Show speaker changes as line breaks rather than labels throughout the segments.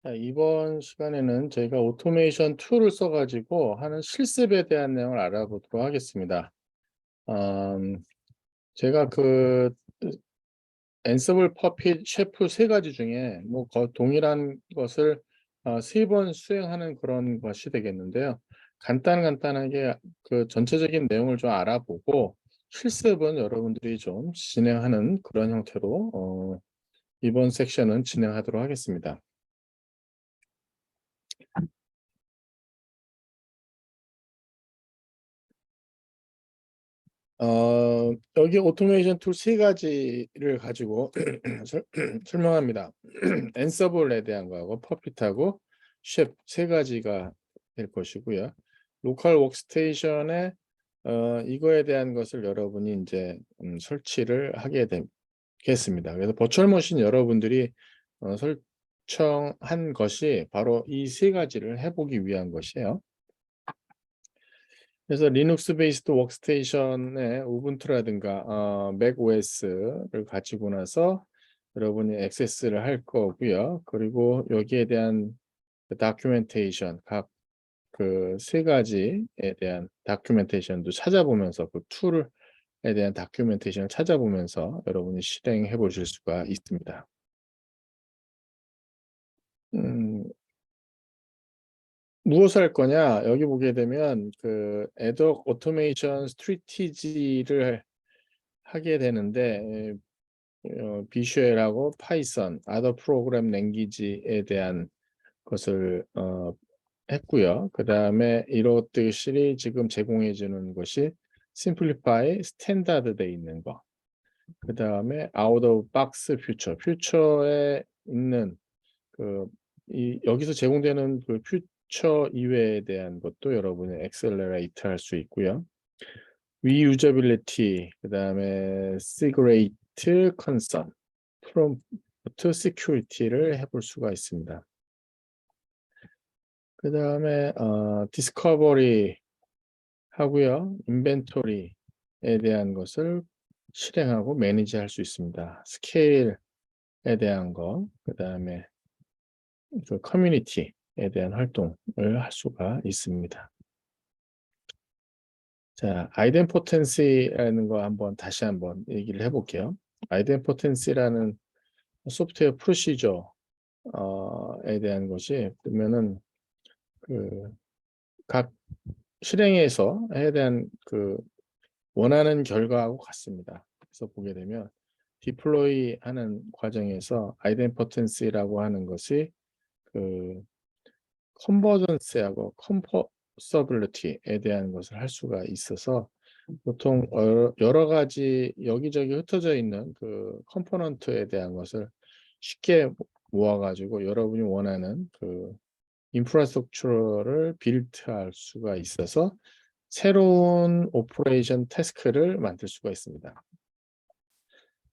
자, 이번 시간에는 저희가 오토메이션 툴을 써가지고 하는 실습에 대한 내용을 알아보도록 하겠습니다. 음, 제가 앤서블, 퍼핏, 셰프 세 가지 중에 동일한 것을 세 번 수행하는 그런 것이 되겠는데요. 간단하게 그 전체적인 내용을 좀 알아보고 실습은 여러분들이 좀 진행하는 그런 형태로 이번 섹션은 진행하도록 하겠습니다. 여기 오토메이션 툴 세 가지를 가지고 설명합니다. 앤서블에 대한 거하고 퍼핏하고 쉐프 세 가지가 될 것이고요. 로컬 워크스테이션에 이거에 대한 것을 여러분이 이제 설치를 하게 되겠습니다. 그래서 버추얼 머신 여러분들이 설정한 것이 바로 이 세 가지를 해보기 위한 것이에요. 그래서 리눅스 베이스드 워크스테이션의 우분투라든가 맥 OS를 가지고 나서 여러분이 액세스를 할 거고요. 그리고 여기에 대한 다큐멘테이션, 각 그 세 가지에 대한 다큐멘테이션도 찾아보면서 그 툴에 대한 다큐멘테이션을 찾아보면서 여러분이 실행해 보실 수가 있습니다. 음, 무엇을 할 거냐? 여기 보게 되면 그 애독 오토메이션 스트래티지를 하게 되는데 비주얼하고 파이썬, 아더 프로그램 랭귀지에 대한 것을 했고요. 그 다음에 이것들이 지금 제공해 주는 것이 심플리파이 스탠다드 돼 있는 거. 그 다음에 아웃 오브 박스 퓨처에 있는 여기서 제공되는 그 퓨처 이외에 대한 것도 여러분이 엑셀러레이트 할 수 있고요. 리유저빌리티, 그 다음에 시그레이트 컨선, 프롬프트 시큐리티를 해볼 수가 있습니다. 그 다음에 디스커버리 하고요. 인벤토리에 대한 것을 실행하고 매니지할 수 있습니다. 스케일에 대한 거, 그 다음에 그 커뮤니티에 대한 활동을 할 수가 있습니다. 자, 아이덴포텐시라는 거 다시 한번 얘기를 해볼게요. 아이덴포텐시라는 소프트웨어 프로시저에 대한 것이 보면은 각 실행에서 해야 대한 원하는 결과하고 같습니다. 그래서 보게 되면 디플로이 하는 과정에서 아이덴포텐시라고 하는 것이 컨버전스하고 컴포서빌리티에 대한 것을 할 수가 있어서 보통 여러 가지 여기저기 흩어져 있는 그 컴포넌트에 대한 것을 쉽게 모아가지고 여러분이 원하는 인프라스트럭처를 빌드할 수가 있어서 새로운 오퍼레이션 태스크를 만들 수가 있습니다.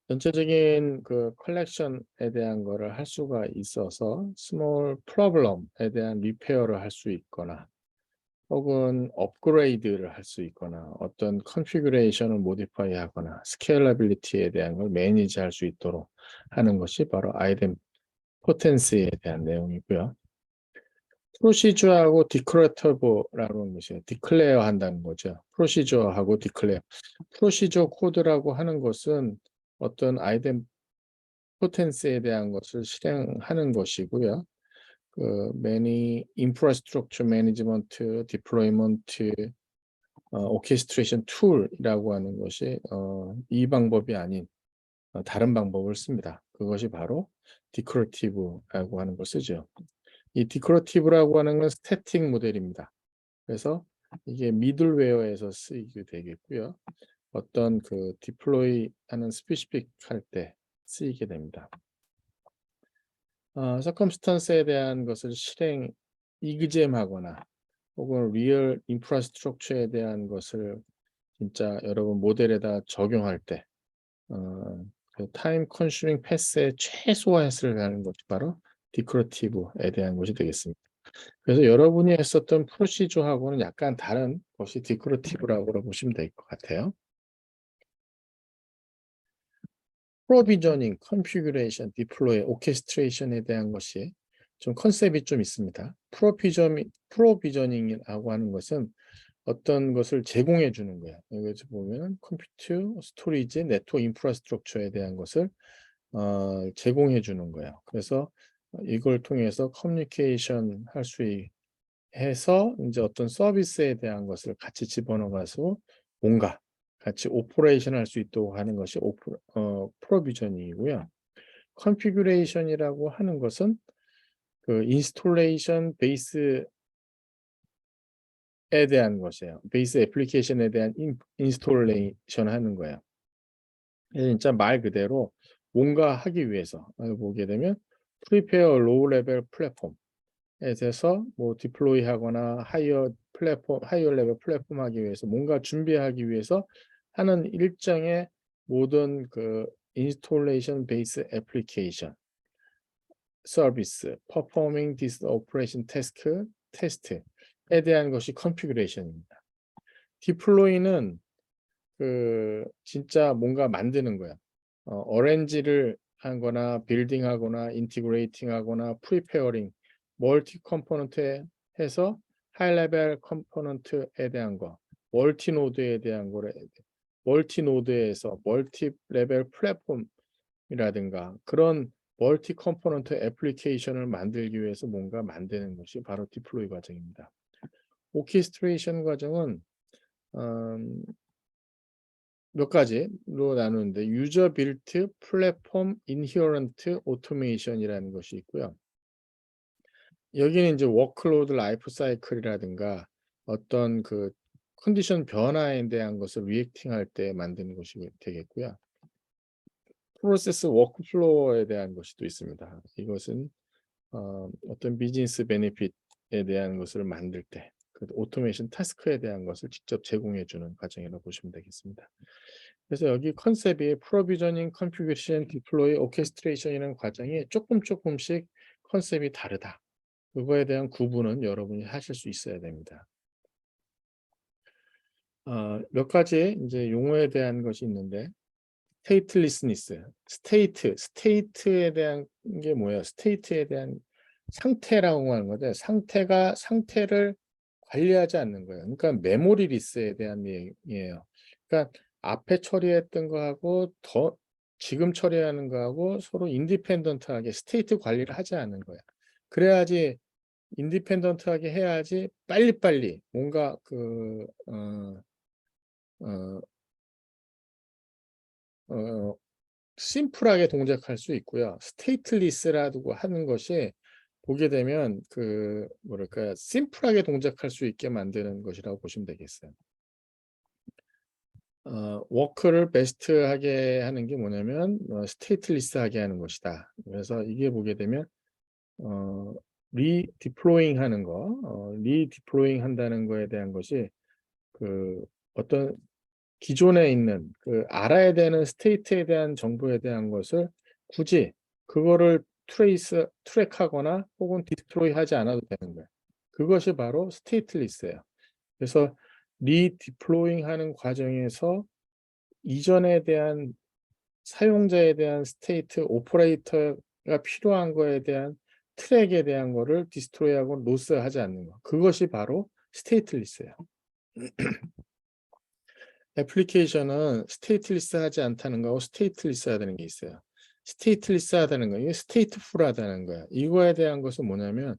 전체적인 컬렉션에 대한 거를 할 수가 있어서 스몰 프로블럼에 대한 리페어를 할 수 있거나 혹은 업그레이드를 할 수 있거나 어떤 컨피그레이션을 모디파이 하거나 스케일러빌리티에 대한 걸 매니지 할 수 있도록 하는 것이 바로 아이덴포텐시에 대한 내용이고요. 프로시저하고 디크레터블라는 하는 것이에요. 디클레어 한다는 거죠. 프로시저하고 디클레어. 프로시저 코드라고 하는 것은 어떤 아이덴포텐시에 대한 것을 실행하는 것이고요. 인프라스트럭처 매니지먼트, 디플로이먼트, 오케스트레이션 툴이라고 하는 것이 이 방법이 아닌 다른 방법을 씁니다. 그것이 바로 디크레티브라고 하는 걸 쓰죠. 이 디크레티브라고 하는 건 스태틱 모델입니다. 그래서 이게 미들웨어에서 쓰이게 되겠고요. 어떤 디플로이 하는 스페시픽 할 때 쓰이게 됩니다. 서컴스턴스에 대한 것을 이그잼하거나 혹은 리얼 인프라스트럭처에 대한 것을 진짜 여러분 모델에다 적용할 때 타임 컨슈밍 패스의 최소화했을 하는 것이 바로 디크레티브에 대한 것이 되겠습니다. 그래서 여러분이 했었던 프로시저하고는 약간 다른 것이 디크레티브라고 보시면 될 것 같아요. 프로비저닝, 컨피규레이션, 디플로이, 오케스트레이션에 대한 것이 좀 컨셉이 좀 있습니다. 프로비저닝이라고 하는 것은 어떤 것을 제공해 주는 거야. 여기서 보면 컴퓨터, 스토리지, 네트워크 인프라스트럭처에 대한 것을 제공해 주는 거예요. 그래서 이걸 통해서 커뮤니케이션 할 수 해서 이제 어떤 서비스에 대한 것을 같이 집어넣어 가서 뭔가 같이 오퍼레이션 할 수 있도록 하는 것이 프로비저닝이고요. 컨피규레이션이라고 하는 것은 그 인스톨레이션 베이스에 대한 것이에요. 베이스 애플리케이션에 대한 인스톨레이션 하는 거예요. 진짜 말 그대로 뭔가 하기 위해서 보게 되면 프리페어 로우 레벨 플랫폼에 대해서 뭐 디플로이 하거나 하이어 레벨 플랫폼 하기 위해서 뭔가 준비하기 위해서 하는 일정의 모든 그 인스톨레이션 베이스 애플리케이션 서비스, performing this operation test에 대한 것이 configuration입니다. deploy는 그 진짜 뭔가 만드는 거야. 어렌지를 하거나 빌딩하거나 인티그레이팅하거나 프리페어링, 멀티 컴포넌트에 해서 하이 레벨 컴포넌트에 대한 거, 멀티 노드에 대한 거를 멀티 노드에서 멀티 레벨 플랫폼이라든가 그런 멀티 컴포넌트 애플리케이션을 만들기 위해서 뭔가 만드는 것이 바로 디플로이 과정입니다. 오케스트레이션 과정은 몇 가지로 나누는데 유저 빌트 플랫폼 인히어런트 오토메이션이라는 것이 있고요. 여기는 이제 워크로드 라이프 사이클이라든가 어떤 그 컨디션 변화에 대한 것을 리액팅할 때 만드는 것이 되겠고요. 프로세스 워크플로어에 대한 것이 또 있습니다. 이것은 어떤 비즈니스 베네핏에 대한 것을 만들 때 그 오토메이션 타스크에 대한 것을 직접 제공해 주는 과정이라고 보시면 되겠습니다. 그래서 여기 컨셉이 프로비저닝, 컨피규레이션, 디플로이, 오케스트레이션이라는 과정이 조금씩 컨셉이 다르다. 그거에 대한 구분은 여러분이 하실 수 있어야 됩니다. 몇 가지 이제 용어에 대한 것이 있는데 스테이트리스니스, 스테이트에 대한 게 뭐예요? 스테이트에 대한 상태라고 하는 건데 상태를 관리하지 않는 거예요. 그러니까 메모리 리스에 대한 얘기예요. 그러니까 앞에 처리했던 거하고 지금 처리하는 거하고 서로 인디펜던트하게 스테이트 관리를 하지 않는 거야. 그래야지 인디펜던트하게 해야지 빨리빨리 뭔가 어, 어, 심플하게 동작할 수 있고요. 스테이트리스라고 하는 것이 보게 되면 그 뭐랄까 심플하게 동작할 수 있게 만드는 것이라고 보시면 되겠어요. 워크를 베스트하게 하는 게 뭐냐면 스테이트리스하게 하는 것이다. 그래서 이게 보게 되면 리디플로잉 하는 거, 리디플로잉 한다는 거에 대한 것이 그 어떤 기존에 있는 그 알아야 되는 스테이트에 대한 정보에 대한 것을 굳이 그거를 트랙하거나 혹은 디플로이 하지 않아도 되는 거예요. 그것이 바로 스테이트리스예요. 그래서 리디플로잉 하는 과정에서 이전에 대한 사용자에 대한 스테이트 오퍼레이터가 필요한 거에 대한 트랙에 대한 거를 디스트로이하고 로스하지 않는 거. 그것이 바로 스테이트리스예요. 애플리케이션은 스테이트리스 하지 않다는 거하고 스테이트리스 하다는 게 있어요. 스테이트리스 하다는 거, 이게 스테이트풀 하다는 거야. 이거에 대한 것은 뭐냐면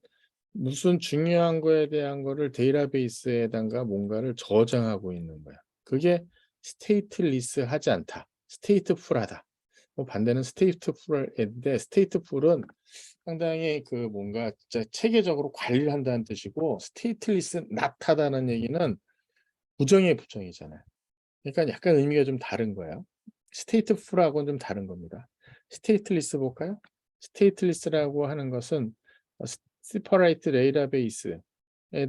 무슨 중요한 거에 대한 거를 데이터베이스에다가 뭔가를 저장하고 있는 거야. 그게 스테이트리스 하지 않다. 스테이트풀하다. 반대는 스테이트풀인데 스테이트풀은 상당히 그 뭔가 진짜 체계적으로 관리를 한다는 뜻이고 스테이트리스 낫하다는 얘기는 부정의 부정이잖아요. 그러니까 약간 의미가 좀 다른 거예요. 스테이트풀하고는 좀 다른 겁니다. 스테이트리스 볼까요? 스테이트리스라고 하는 것은 separate database에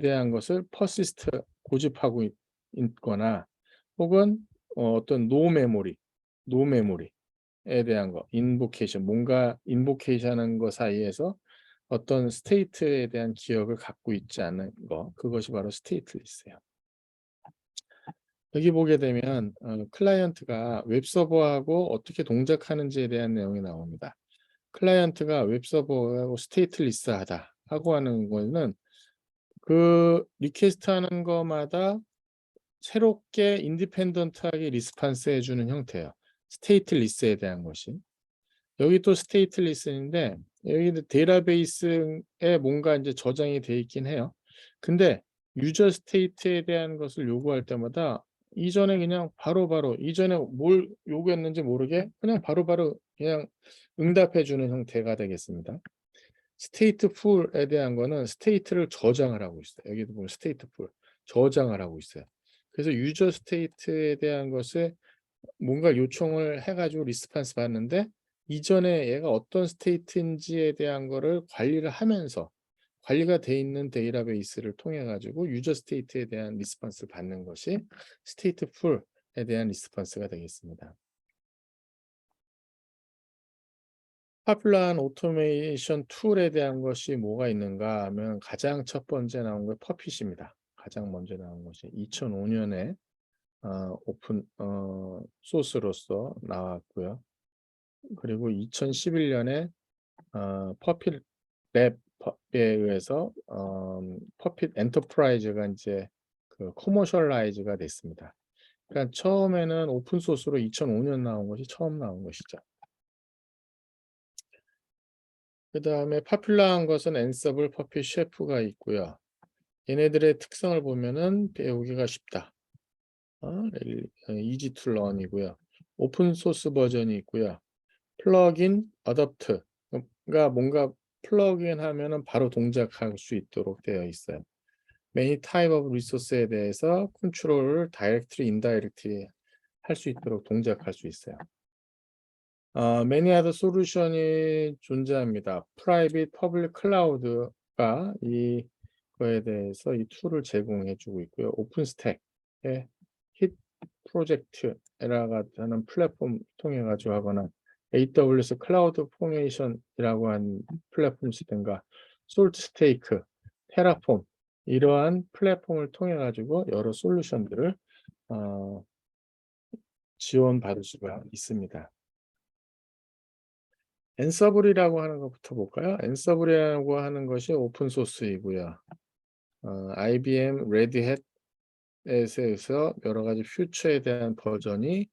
대한 것을 persist 고집하고 있거나 혹은 어떤 노 메모리에 대한 거, 인보케이션, 뭔가 인보케이션하는 거 사이에서 어떤 스테이트에 대한 기억을 갖고 있지 않은 거, 그것이 바로 스테이트리스예요. 여기 보게 되면 클라이언트가 웹서버하고 어떻게 동작하는지에 대한 내용이 나옵니다. 클라이언트가 웹서버하고 스테이트리스하다 하고 하는 거는 그 리퀘스트 하는 거마다 새롭게 인디펜던트하게 리스판스 해주는 형태예요. 스테이트리스에 대한 것이. 여기 또 스테이트리스인데 여기는 데이터베이스에 뭔가 이제 저장이 돼 있긴 해요. 근데 유저 스테이트에 대한 것을 요구할 때마다 이전에 그냥 바로바로 이전에 뭘 요구했는지 모르게 그냥 바로바로 그냥 응답해 주는 형태가 되겠습니다. 스테이트 풀에 대한 거는 스테이트를 저장을 하고 있어요. 여기도 보면 스테이트 풀 저장을 하고 있어요. 그래서 유저 스테이트에 대한 것을 뭔가 요청을 해 가지고 리스판스 받는데 이전에 얘가 어떤 스테이트인지에 대한 거를 관리를 하면서 관리가 돼 있는 데이터베이스를 통해 가지고 유저 스테이트에 대한 리스판스를 받는 것이 스테이트 풀에 대한 리스판스가 되겠습니다. 파퓰러한 오토메이션 툴에 대한 것이 뭐가 있는가 하면 가장 첫 번째 나온 게 퍼핏입니다. 가장 먼저 나온 것이 2005년에 오픈 소스로서 나왔고요. 그리고 2011년에 퍼핏 랩에 의해서 퍼핏 엔터프라이즈가 이제 그 커머셜라이즈가 됐습니다. 그러니까 처음에는 오픈 소스로 2005년 나온 것이 처음 나온 것이죠. 그다음에 파퓰러한 것은 앤서블, 퍼핏, 셰프가 있고요. 얘네들의 특성을 보면은 배우기가 쉽다. 이지 투 런이고요. 오픈 소스 버전이 있고요. 플러그인, 어댑트가 뭔가 플러그인 하면은 바로 동작할 수 있도록 되어 있어요. Many type of resource에 대해서 컨트롤을 directly, indirectly 할 수 있도록 동작할 수 있어요. Many other solution이 존재합니다. Private, Public Cloud가 이거에 대해서 이 툴을 제공해 주고 있고요. 오픈스택의 힛 프로젝트라고 하는 플랫폼 통해 가지고 하거나 AWS 클라우드 포메이션이라고 하는 플랫폼 시스템과 솔트스테이크, 테라폼 이러한 플랫폼을 통해 가지고 여러 솔루션들을 지원받을 수가 있습니다. 앤서블이라고 하는 것부터 볼까요? 앤서블이라고 하는 것이 오픈 소스이고요. IBM 레드햇에서 여러 가지 퓨처에 대한 버전이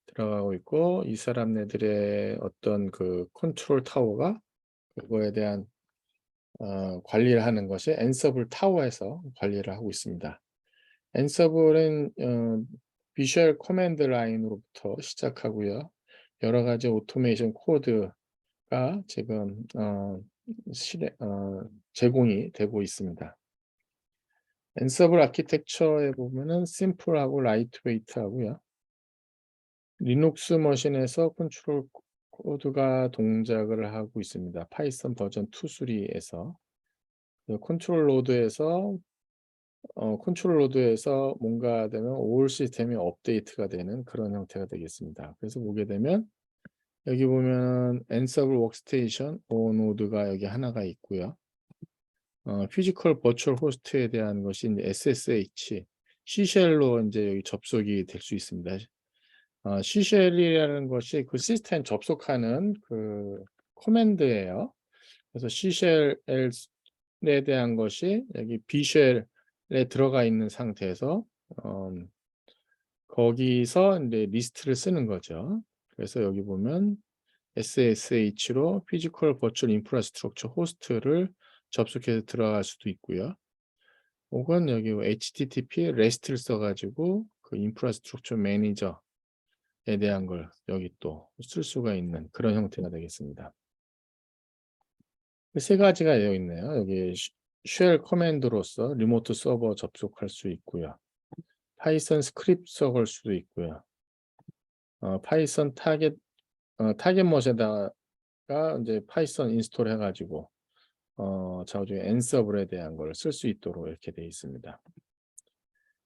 들어가고 있고 이 사람네들의 어떤 그 컨트롤 타워가 그거에 대한 관리를 하는 것이 앤서블 타워에서 관리를 하고 있습니다. 앤서블은 비주얼 커맨드 라인으로부터 시작하고요. 여러 가지 오토메이션 코드가 지금 제공이 되고 있습니다. 앤서블 아키텍처에 보면은 심플하고 라이트웨이트하고요. 리눅스 머신에서 컨트롤 코드가 동작을 하고 있습니다. 파이썬 버전 2, 3에서 컨트롤 로드에서 뭔가 되면 올 시스템이 업데이트가 되는 그런 형태가 되겠습니다. 그래서 보게 되면 여기 보면 앤서블 워크스테이션 노드가 여기 하나가 있고요. 피지컬 버추얼 호스트에 대한 것이 이제 SSH, C쉘로 이제 여기 접속이 될 수 있습니다. C쉘이라는 것이 그 시스템 접속하는 그 커맨드예요. 그래서 C쉘에 대한 것이 여기 B쉘에 들어가 있는 상태에서 거기서 이제 리스트를 쓰는 거죠. 그래서 여기 보면 SSH로 피지컬 버추얼 인프라스트럭처 호스트를 접속해서 들어갈 수도 있고요. 혹은 여기 HTTP REST를 써가지고 그 인프라스트럭처 매니저에 대한 걸 여기 또 쓸 수가 있는 그런 형태가 되겠습니다. 세 가지가 되어 있네요. 여기 쉘 커맨드로서 리모트 서버 접속할 수 있고요. 파이썬 스크립트 써볼 수도 있고요. 파이썬 타겟머신에다가 이제 파이썬 인스톨 해가지고 좌우중에 앤서블에 대한 걸 쓸 수 있도록 이렇게 되어 있습니다.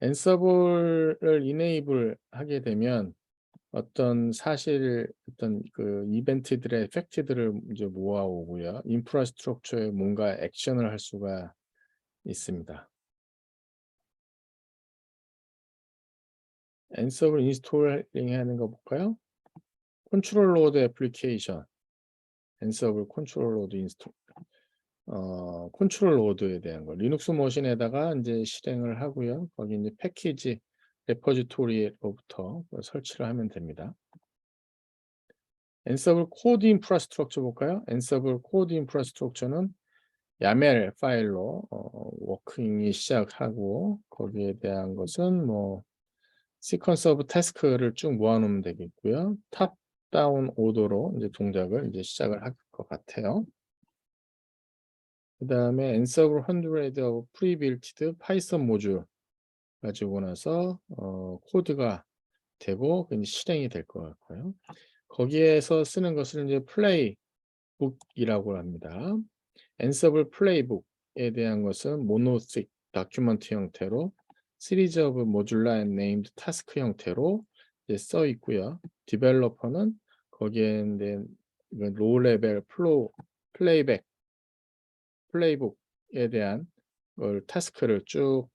앤서블을 이네이블 하게 되면 어떤 그 이벤트들의 팩트들을 이제 모아오고요. 인프라스트럭처에 뭔가 액션을 할 수가 있습니다. 앤서블 인스톨링 하는 거 볼까요? 컨트롤 로드 애플리케이션. Ansible 컨트롤 로드 인스톨 컨트롤 로드에 대한 거 리눅스 머신에다가 이제 실행을 하고요. 거기 이제 패키지 레포지토리로부터 설치를 하면 됩니다. Ansible 코드 인프라스트럭처 볼까요? Ansible 코드 인프라스트럭처는 YAML 파일로 워킹이 시작하고 거기에 대한 것은 뭐 시퀀스 오브 태스크를 쭉 모아놓으면 되겠고요. 탑 다운 오더로 이제 동작을 이제 시작을 할 것 같아요. 그 다음에 Ansible 100 of pre-built 파이썬 모듈 가지고 나서 코드가 되고 이제 실행이 될 것 같고요. 거기에서 쓰는 것을 이제 플레이북이라고 합니다. Ansible 플레이북에 대한 것은 모노틱 다큐먼트 형태로 시리즈 오브 모듈라 앤 네임드 타스크 형태로 이제 써 있고요. 디벨로퍼는 거기에 이제 로우 레벨 플레이북에 대한 걸 타스크를 쭉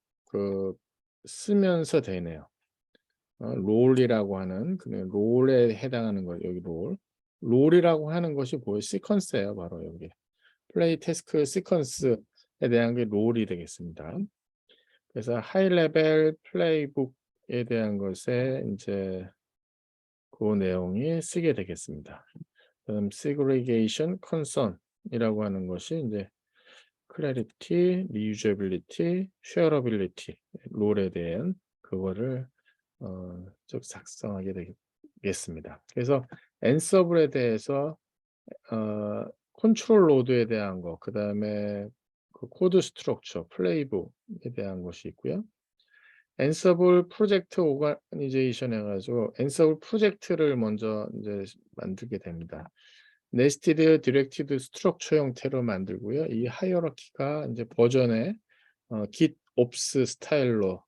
쓰면서 되네요. 롤이라고 하는 롤에 해당하는 거 여기 롤이라고 하는 것이 뭐예요? 시퀀스예요, 바로 여기. 플레이 태스크 시퀀스에 대한 게 롤이 되겠습니다. 그래서 하이 레벨 플레이북에 대한 것에 이제 그 내용이 쓰게 되겠습니다. 그다음 segregation concern이라고 하는 것이 이제 clarity, reusability, shareability 롤에 대한 그거를 쭉 작성하게 되겠습니다. 그래서 Ansible에 대해서 컨트롤 로드에 대한 거, 그 다음에 그 코드 스트럭처, 플레이북에 대한 것이 있고요. Ansible 프로젝트 오가니제이션 해가지고 Ansible 프로젝트를 먼저 이제 만들게 됩니다. 네스티드 디렉티드 스트럭처 형태로 만들고요. 이 하이어러키가 이제 버전의 git ops 스타일로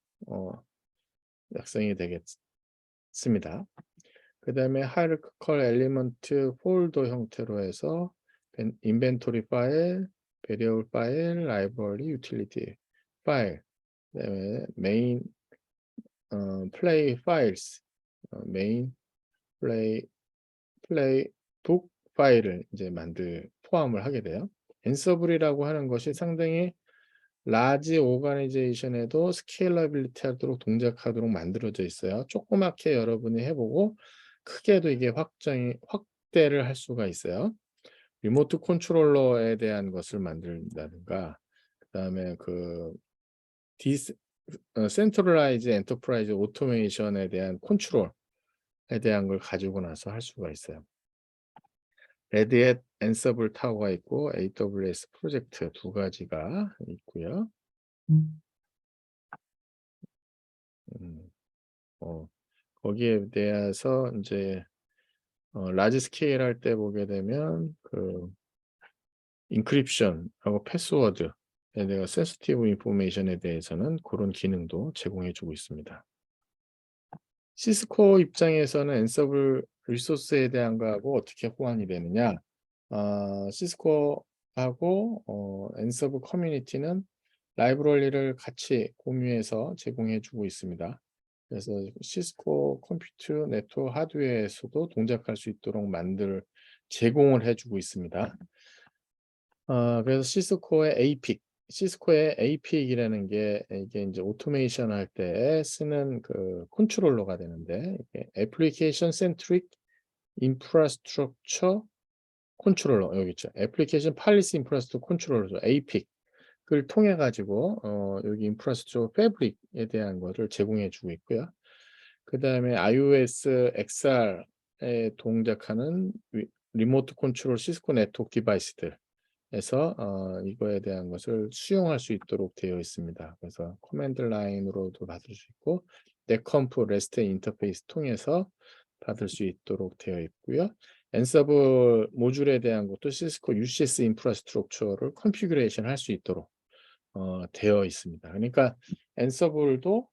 작성이 되겠습니다. 그 다음에 hierarchical element 폴더 형태로 해서 인벤토리 파일, variable 파일, library, utility 파일, 그 다음에 main play files, main playbook 파일을 이제 포함을 하게 돼요. Ansible이라고 하는 것이 상당히 라지 오가니제이션에도 스케일러빌리티 하도록 동작하도록 만들어져 있어요. 조그맣게 여러분이 해보고 크게도 이게 확대를 할 수가 있어요. 리모트 컨트롤러에 대한 것을 만든다든가 그다음에 센트럴라이즈 엔터프라이즈 오토메이션에 대한 컨트롤에 대한 걸 가지고 나서 할 수가 있어요. 레드햇 앤서블 타워가 있고 AWS 프로젝트 두 가지가 있고요. 거기에 대해서 이제 라지 스케일 할 때 보게 되면 인크립션하고 패스워드에 대한 센시티브 인포메이션에 대해서는 그런 기능도 제공해 주고 있습니다. 시스코 입장에서는 앤서블 리소스에 대한 거하고 어떻게 호환이 되느냐? 시스코하고 앤서블 커뮤니티는 라이브러리를 같이 공유해서 제공해 주고 있습니다. 그래서 시스코 컴퓨트 네트워크 하드웨어에서도 동작할 수 있도록 제공을 해주고 있습니다. 그래서 시스코의 APIC이라는 게 이게 이제 오토메이션 할 때 쓰는 컨트롤러가 되는데 애플리케이션 센트릭 인프라스트럭처 컨트롤러 여기 있죠. 애플리케이션 팔리시 인프라스트럭처 컨트롤러 APIC을 통해 가지고 여기 인프라스트럭처 패브릭에 대한 것을 제공해 주고 있고요. 그 다음에 iOS XR에 동작하는 리모트 컨트롤 시스코 네트워크 디바이스들에서 이거에 대한 것을 수용할 수 있도록 되어 있습니다. 그래서 커맨드 라인으로도 받을 수 있고 넷컴프 레스트 인터페이스 통해서 받을 수 있도록 되어 있고요. Ansible 모듈에 대한 것도 시스코 UCS 인프라스트럭처를 컨피그레이션 할 수 있도록 되어 있습니다. 그러니까 Ansible도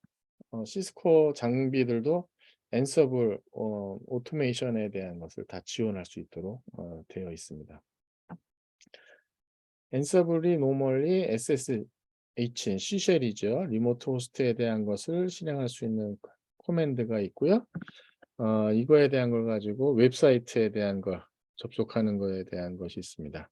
시스코 장비들도 Ansible 오토메이션에 대한 것을 다 지원할 수 있도록 되어 있습니다. Ansible이 normally SSH, C쉘이죠. 리모트 호스트에 대한 것을 실행할 수 있는 코맨드가 있고요. 이거에 대한 걸 가지고 웹사이트에 대한 걸 접속하는 거에 대한 것이 있습니다.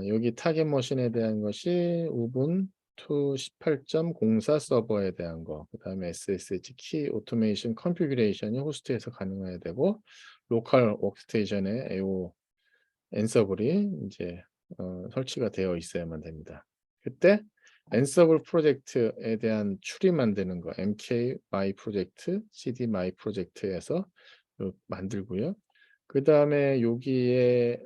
여기 타겟 머신에 대한 것이 우분투 18.04 서버에 대한 거, 그다음에 SSH 키 오토메이션 컨피규레이션이 호스트에서 가능해야 되고, 로컬 워크스테이션에 요 엔서블이 이제 설치가 되어 있어야만 됩니다. 그때 엔서블 프로젝트에 대한 추리 만드는 거, mk my 프로젝트, cd my 프로젝트에서 만들고요. 그 다음에 여기에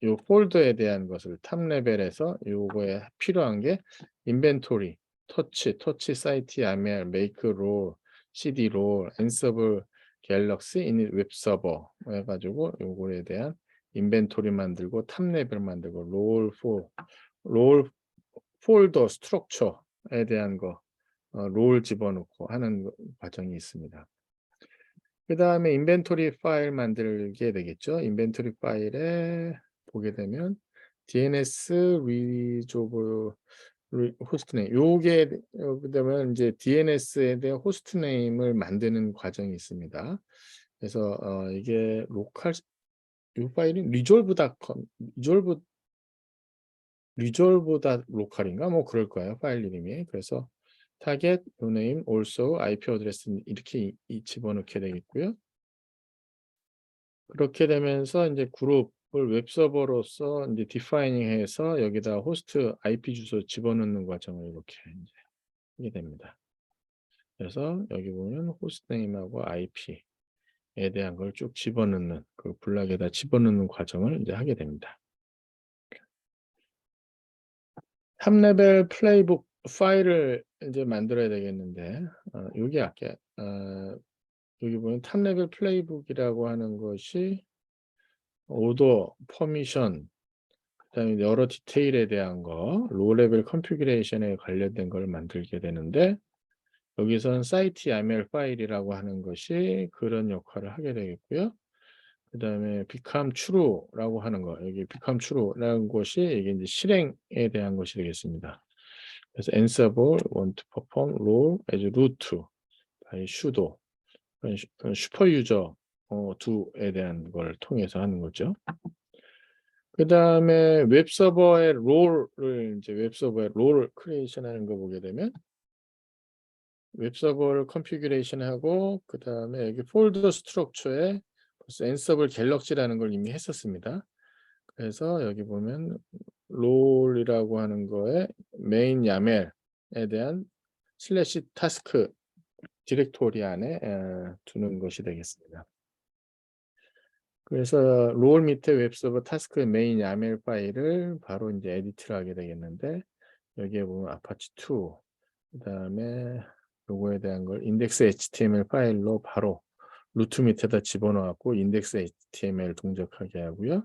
요 폴더에 대한 것을 탑 레벨에서 요거에 필요한 게 인벤토리, 터치 사이트 YAML, make 롤, cd 롤, ansible 갤럭시 이닛 웹 서버 해가지고 요거에 대한 인벤토리 만들고 탑 레벨 만들고 롤 폴더 스트럭처에 대한 거 롤 집어넣고 하는 과정이 있습니다. 그 다음에 인벤토리 파일 만들게 되겠죠. 인벤토리 파일에 보게 되면 DNS 리조브 호스트네임 요게 그다음에 이제 DNS에 대한 호스트네임을 만드는 과정이 있습니다. 그래서 이게 로컬 이 파일이 리졸브.com 리졸브 로컬인가 뭐 그럴 거예요. 파일 이름이. 그래서 타겟 도네임 also IP 어드레스 이렇게 집어넣게 되겠고요. 그렇게 되면서 이제 그룹을 웹 서버로서 이제 디파이닝 해서 여기다 호스트 IP 주소 집어넣는 과정을 이렇게 이제 하게 됩니다. 그래서 여기 보면 호스트 네임하고 IP에 대한 걸 쭉 집어넣는 그 블락에다 집어넣는 과정을 이제 하게 됩니다. 탑 레벨 플레이북 파일을 이제 만들어야 되겠는데 여기 아까 여기 보면 탑 레벨 플레이북이라고 하는 것이 오더, 퍼미션, 그다음에 여러 디테일에 대한 거, 로우 레벨 컨피규레이션에 관련된 걸 만들게 되는데 여기선 사이트 YAML 파일이라고 하는 것이 그런 역할을 하게 되겠고요. 그다음에 become true라고 하는 거, 여기 become true라는 것이 이게 이제 실행에 대한 것이 되겠습니다. 그래서 ansible want to perform role as root by sudo 슈퍼 유저 do에 대한 걸 통해서 하는 거죠. 그 다음에 웹 서버의 롤을 이제 웹 서버의 롤 크리에이션 하는 거 보게 되면 웹 서버를 컨피규레이션 하고 그 다음에 여기 폴더 스트럭처에 벌써 ansible 갤럭시라는 걸 이미 했었습니다. 그래서 여기 보면 롤이라고 하는 거에 메인 야멜에 대한 슬래시 타스크 디렉토리 안에 두는 것이 되겠습니다. 그래서 롤 밑에 웹서버 타스크의 메인 야멜 파일을 바로 이제 에디트를 하게 되겠는데 여기에 보면 아파치 2 그다음에 요거에 대한 걸 인덱스 HTML 파일로 바로 루트 밑에다 집어넣고 인덱스 HTML 동작하게 하고요.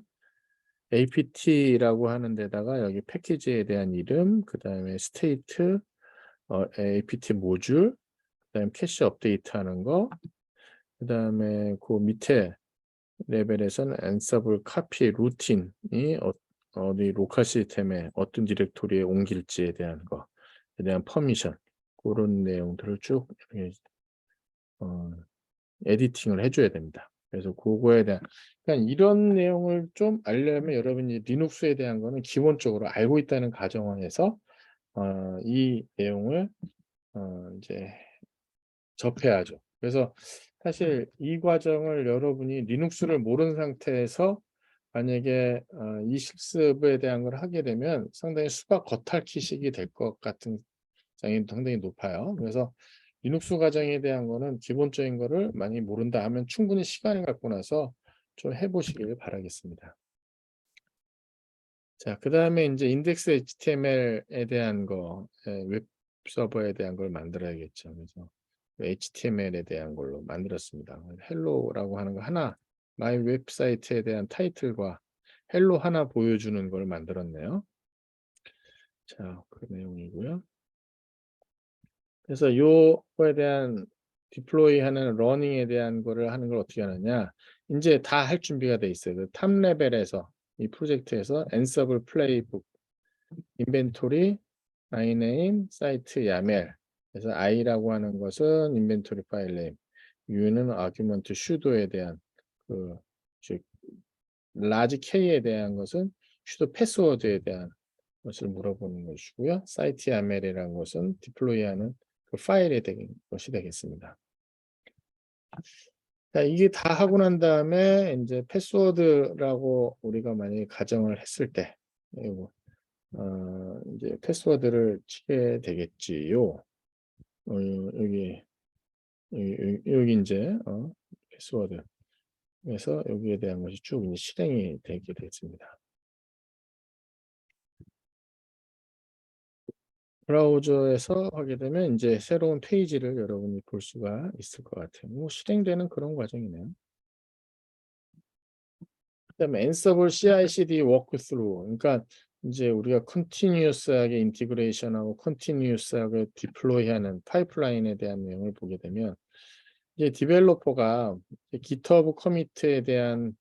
apt라고 하는 데다가 여기 패키지에 대한 이름, 그다음에 스테이트, apt 모듈, 그다음에 캐시 업데이트 하는 거, 그다음에 그 밑에 레벨에서는 ansible copy 루틴이 어디 로컬 시스템에 어떤 디렉토리에 옮길지에 대한 거에 대한 퍼미션 그런 내용들을 쭉 에디팅을 해줘야 됩니다. 그래서 그거에 대한 그러니까 이런 내용을 좀 알려면 여러분이 리눅스에 대한 거는 기본적으로 알고 있다는 가정하에서 이 내용을 이제 접해야죠. 그래서 사실 이 과정을 여러분이 리눅스를 모르는 상태에서 만약에 이 실습에 대한 걸 하게 되면 상당히 수박 겉핥기식이 될 것 같은 장이 상당히 높아요. 그래서 리눅스 과정에 대한 거는 기본적인 거를 많이 모른다 하면 충분히 시간을 갖고 나서 좀 해보시길 바라겠습니다. 자, 그 다음에 이제 인덱스 HTML에 대한 거, 웹 서버에 대한 걸 만들어야겠죠. 그래서 HTML에 대한 걸로 만들었습니다. 헬로라고 하는 거 하나, 마이 웹사이트에 대한 타이틀과 헬로 하나 보여주는 걸 만들었네요. 자, 그 내용이고요. 그래서 요거에 대한 디플로이 하는 러닝에 대한 거를 하는 걸 어떻게 하느냐. 이제 다 할 준비가 돼 있어요. 그 탑 레벨에서 이 프로젝트에서 ansible playbook 인벤토리 iName 사이트 야멜 그래서 i라고 하는 것은 인벤토리 파일 네임 U는 아규먼트 sudo에 대한 그 즉 라지 K에 대한 것은 슈도 패스워드에 대한 것을 물어보는 것이고요. 사이트 야멜이라는 것은 디플로이하는 그 파일에 대한 것이 되겠습니다. 자, 이게 다 하고 난 다음에 이제 패스워드라고 우리가 만약에 가정을 했을 때 이거 이제 패스워드를 치게 되겠지요. 여기 여기 이제 패스워드 그래서 여기에 대한 것이 쭉 이제 실행이 되게 되겠습니다. 브라우저에서 하게 되면 이제 새로운 페이지를 여러분이 볼 수가 있을 것 같아요. 뭐 실행되는 그런 과정이네요. 그다음에 Ansible CI/CD 워크스루. 그러니까 이제 우리가 컨티뉴어스하게 인티그레이션하고 컨티뉴어스하게 디플로이하는 파이프라인에 대한 내용을 보게 되면 이제 디벨로퍼가 GitHub 커미트에 대한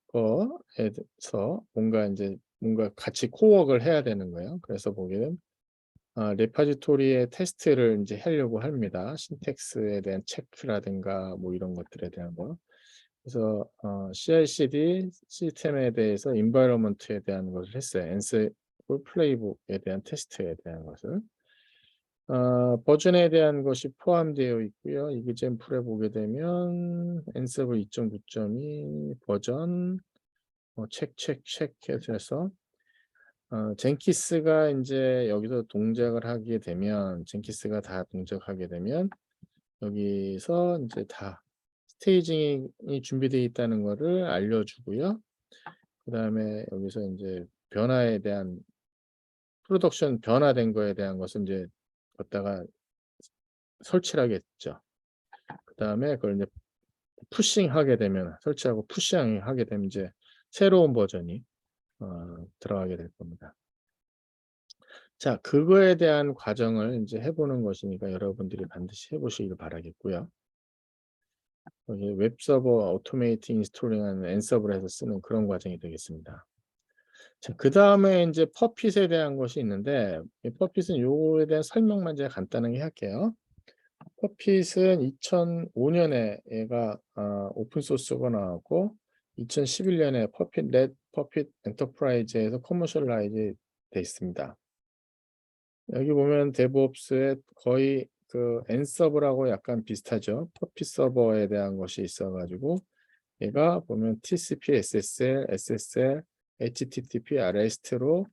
거에서 뭔가 같이 코워크를 해야 되는 거예요. 그래서 보게 되면 레파지토리의 테스트를 이제 하려고 합니다. 신텍스에 대한 체크라든가 뭐 이런 것들에 대한 거. 그래서 CI/CD 시스템에 대해서 environment에 대한 것을 했어요. Ansible 플레이북에 대한 테스트에 대한 것을. 버전에 대한 것이 포함되어 있고요. 이그젠플에 보게 되면 Ansible 2.9.2 버전 해서 젠키스가 인제 여기서 동작을 하게 되면 젠키스가 다 동작하게 되면 여기서 인제 다 스테이징이 준비되어 있다는 거를 알려주고요. 그다음에 여기서 인제 변화에 대한 프로덕션 변화된 거에 대한 것을 인제 갖다가 설치를 하겠죠. 그다음에 그걸 인제 푸싱하게 되면 설치하고 푸싱하게 되면 이제 새로운 버전이 들어가게 될 겁니다. 자, 그거에 대한 과정을 인제 해 보는 것이니까 여러분들이 반드시 해 보시길 바라겠고요. 여기 웹서버 오토메이팅 인스톨링하는 앤서블에서 쓰는 그런 과정이 되겠습니다. 자, 그다음에 인제 퍼핏에 대한 것이 있는데 이 퍼핏은 요거에 대한 설명만 제가 간단하게 할게요. 퍼핏은 2005년에 얘가 오픈 소스가 나왔고 2011년에 퍼핏 엔터프라이즈에서 커머셜라이즈 돼 있습니다. 여기 보면 데브옵스에 거의 그 앤서버라고 약간 비슷하죠. 퍼핏 서버에 대한 것이 있어 가지고 얘가 보면 TCP, SSL, HTTP, REST로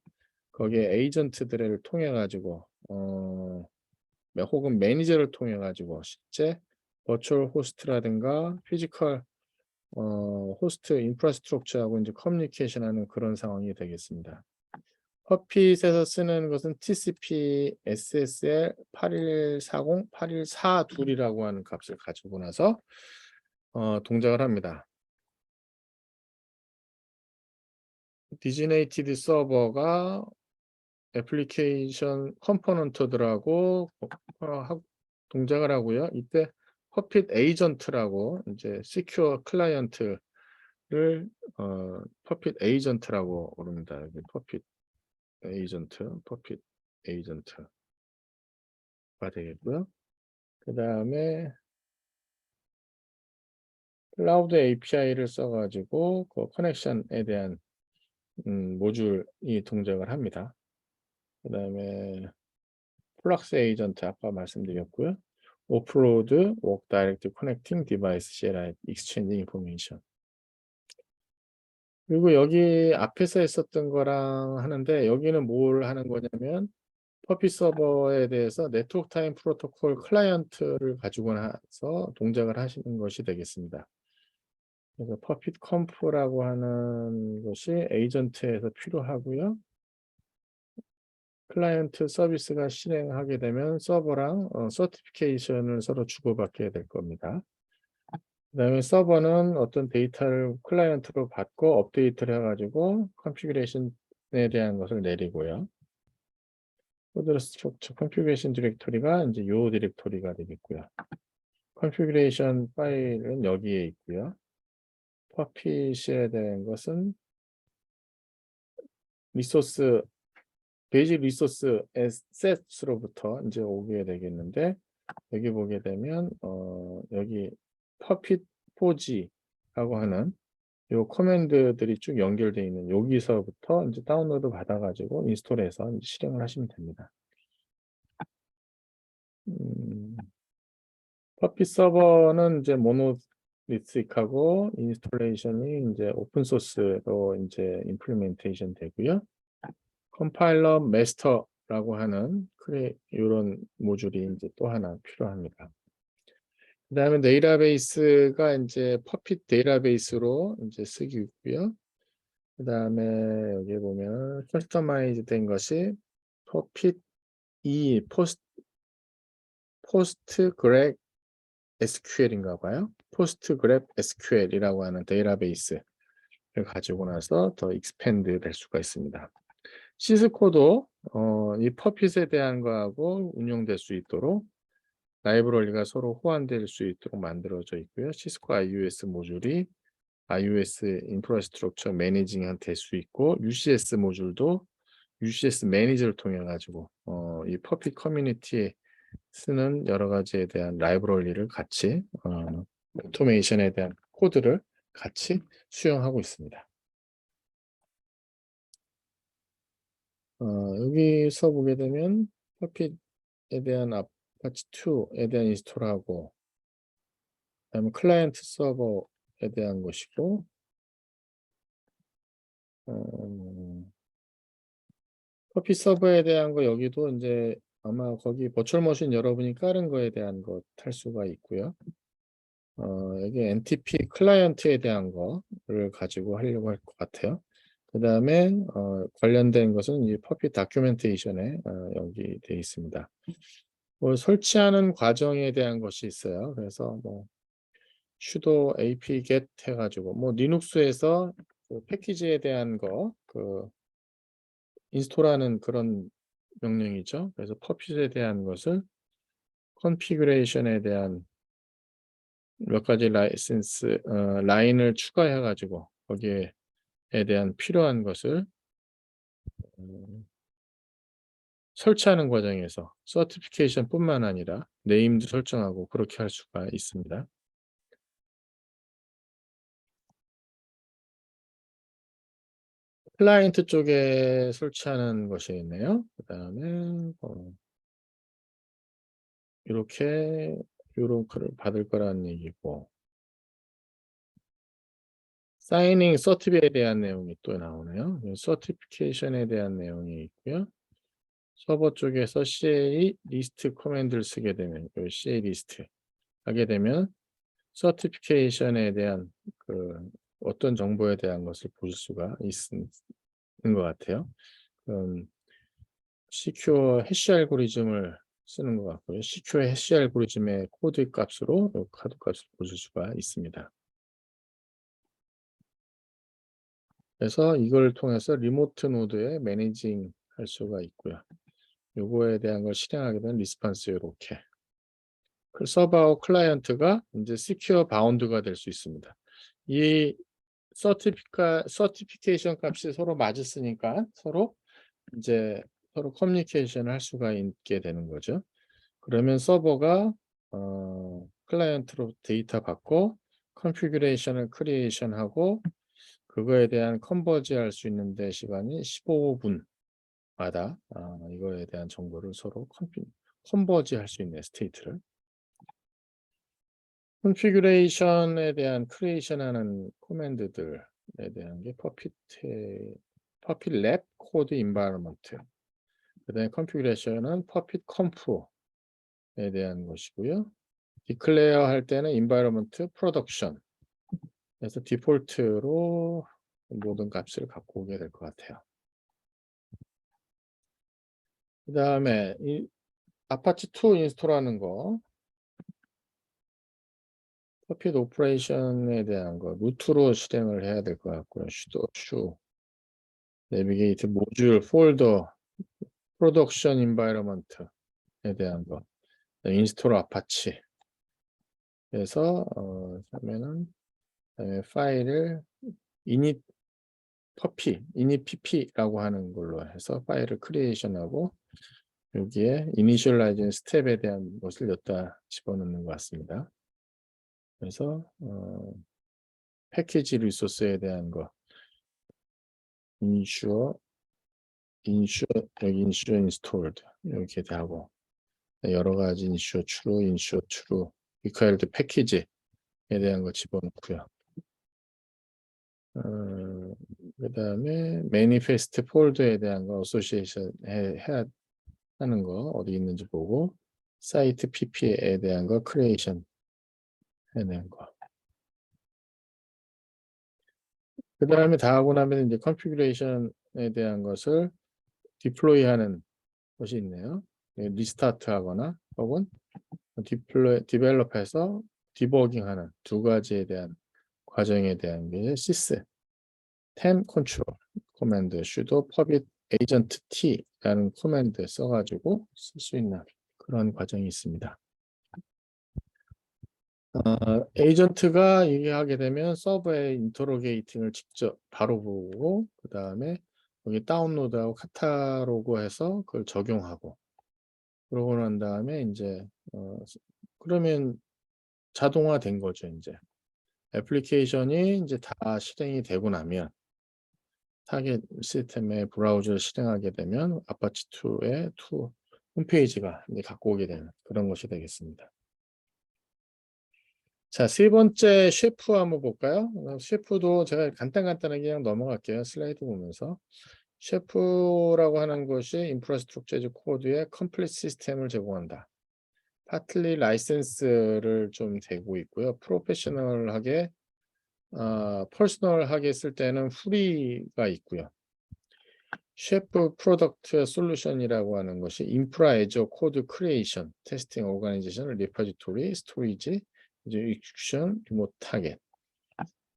거기에 에이전트들을 통해 가지고 혹은 매니저를 통해 가지고 실제 버추얼 호스트라든가 피지컬 호스트 인프라스트럭처하고 인제 커뮤니케이션하는 그런 상황이 되겠습니다. 퍼핏에서 쓰는 것은 TCP SSL 8140, 8142이라고 하는 값을 가지고 나서 동작을 합니다. 디지네이티드 서버가 애플리케이션 컴포넌트들하고 동작을 하고요. 이때 퍼핏 에이전트라고 이제 시큐어 클라이언트를 퍼핏 에이전트라고 부릅니다. 여기 퍼핏 에이전트가 되겠고요. 그다음에 클라우드 API를 써 가지고 그 커넥션에 대한 모듈이 동작을 합니다. 그다음에 플럭스 에이전트 아까 말씀드렸고요. 오프로드, 워크 다이렉트 커넥팅 디바이스 쉐어 익스체인지 인포메이션. 그리고 여기 앞에서 했었던 거랑 하는데 여기는 뭘 하는 거냐면 퍼핏 서버에 대해서 네트워크 타임 프로토콜 클라이언트를 가지고 나서 동작을 하시는 것이 되겠습니다. 그래서 퍼핏 컴프라고 하는 것이 에이전트에서 필요하고요. 클라이언트 서비스가 실행하게 되면 서버랑 서티피케이션을 서로 주고받게 될 겁니다. 그다음에 서버는 어떤 데이터를 클라이언트로 받고 업데이트를 해 가지고 컨피그레이션에 대한 것을 내리고요. 코드 스트럭처 컨피그레이션 디렉토리가 인제 요 디렉토리가 되겠고요. 컨피그레이션 파일은 여기에 있고요. 퍼핏에 대한 것은 리소스 베이직 리소스 에셋으로부터 인제 오게 되겠는데 여기 보게 되면 여기 퍼핏 포지라고 하는 요 커맨드들이 쭉 연결되어 있는 여기서부터 이제 다운로드 받아가지고 인스톨해서 이제 실행을 하시면 됩니다. 퍼피 서버는 이제 모노리틱하고 인스톨레이션이 이제 오픈 소스로 이제 임플리멘테이션 되고요. 컴파일러 마스터라고 하는 이런 모듈이 이제 또 하나 필요합니다. 그다음에 데이터베이스가 이제 퍼핏 데이터베이스로 이제 쓰기 있고요. 그다음에 여기 보면 커스터마이즈 된 것이 퍼핏 포스트그랩 SQL인가 봐요. 포스트그랩 SQL이라고 하는 데이터베이스를 가지고 나서 더 익스팬드 될 수가 있습니다. 시스코도 이 퍼핏에 대한 거하고 운용될 수 있도록 라이브러리가 서로 호환될 수 있도록 만들어져 있고요. 시스코 IOS 모듈이 iOS 인프라스트럭처 매니징이 될 수 있고 UCS 모듈도 UCS 매니저를 통해 가지고 이 퍼핏 커뮤니티에 쓰는 여러 가지에 대한 라이브러리를 같이 오토메이션에 대한 코드를 같이 수용하고 있습니다. 여기서 보게 되면 퍼핏에 대한 아파치 2에 대한 인스톨하고 그다음에 클라이언트 서버에 대한 것이고 퍼핏 서버에 대한 거 여기도 이제 아마 거기 버추얼 머신 여러분이 깔은 거에 대한 거 탈 수가 있고요. 여기 NTP 클라이언트에 대한 거를 가지고 하려고 할 것 같아요. 그 다음에 관련된 것은 이 퍼핏 다큐멘테이션에 여기 되어 있습니다. 뭐 설치하는 과정에 대한 것이 있어요. 그래서 뭐 sudo apt-get 해가지고 뭐 리눅스에서 그 패키지에 대한 그 인스톨하는 그런 명령이죠. 그래서 퍼핏에 대한 것을 컨피그레이션에 대한 몇 가지 라이센스 라인을 추가해 가지고 거기에 대한 필요한 것을 설치하는 과정에서 서티피케이션 뿐만 아니라 네임도 설정하고 그렇게 할 수가 있습니다. 클라이언트 쪽에 설치하는 것이 있네요. 그다음에 이렇게 요런 거를 받을 거라는 얘기고 사이닝 서티피에 대한 내용이 또 나오네요. 서티피케이션에 대한 내용이 있고요. 서버 쪽에서 CA 리스트 커맨드를 쓰게 되면 그 CA 리스트 하게 되면 서티피케이션에 대한 그 어떤 정보에 대한 것을 보실 수가 있는 것 같아요. 시큐어 해시 알고리즘을 쓰는 것 같고요. 시큐어 해시 알고리즘의 코드 값으로 카드 값을 보실 수가 있습니다. 그래서 이걸 통해서 리모트 노드에 매니징 할 수가 있고요. 요거에 대한 걸 실행하게 되면 리스판스 이렇게 그 서버하고 클라이언트가 이제 시큐어 바운드가 될 수 있습니다. 이 서티피케이션 값이 서로 맞았으니까 서로 이제 서로 커뮤니케이션을 할 수가 있게 되는 거죠. 그러면 서버가 클라이언트로 데이터 받고 컨피규레이션을 크리에이션하고 그거에 대한 컨버지 할 수 있는데 시간이 15분마다 이거에 대한 정보를 서로 컨버지 할 수 있는 스테이트를 컨피규레이션에 대한 크리에이션하는 코맨드들에 대한 게 퍼핏 랩 코드 인바이러먼트 그다음에 컨피규레이션은 퍼핏 컴프에 대한 것이고요. 디클레어 할 때는 인바이러먼트 프로덕션 그래서 디폴트로 모든 값을 갖고 오게 될 것 같아요. 그 다음에 이 아파치 2 인스톨하는 거 퍼핏 오퍼레이션에 대한 거 루트로 실행을 해야 될 것 같고요. sudo 내비게이트 모듈 폴더 프로덕션 인바이러먼트에 대한 거 인스톨 아파치 그래서 하면은 파일을 init pp라고 하는 걸로 해서 파일을 크리에이션하고 여기에 이니셜라이징 스텝에 대한 것을 여기다 집어넣는 것 같습니다. 그래서 패키지 리소스에 대한 거. 인슈어 여기 인슈어 인스톨드 이렇게 하고 여러 가지 인슈어 트루 리퀘어드 패키지에 대한 거 집어넣고요. 그다음에 매니페스트 폴더에 대한 거 어소시에이션 해야 하는 거 어디 있는지 보고 사이트 PP에 대한 거 크리에이션 해낸 거. 그다음에 다 하고 나면 이제 컨피그레이션에 대한 것을 디플로이하는 것이 있네요. 리스타트하거나 혹은 디벨롭해서 디버깅하는 두 가지에 대한 과정에 대한 게 sys temp control command sudo public agent t라는 코맨드 써가지고 쓸 수 있는 그런 과정이 있습니다. 에이전트가 이게 하게 되면 서버에 인터로게이팅을 직접 바로 보고 그 다음에 여기 다운로드하고 카탈로그해서 그걸 적용하고 그러고 난 다음에 이제 그러면 자동화된 거죠. 이제 애플리케이션이 이제 다 실행이 되고 나면 타겟 시스템의 브라우저를 실행하게 되면 아파치2의 홈페이지가 이제 갖고 오게 되는 그런 것이 되겠습니다. 자, 세 번째 셰프 한번 볼까요? 셰프도 제가 간단하게 그냥 넘어갈게요. 슬라이드 보면서. 셰프라고 하는 것이 인프라스트럭처 애즈 코드의 컴플릿 시스템을 제공한다. 파틀리 라이센스를 좀 대고 있고요. 프로페셔널하게 퍼스널하게 쓸 때는 프리가 있고요. 셰프 프로덕트 솔루션이라고 하는 것이 인프라 애저 코드 크리에이션, 테스팅 오가니제이션, 리포지토리, 스토리지, 이제 익스큐션, 리모트 타겟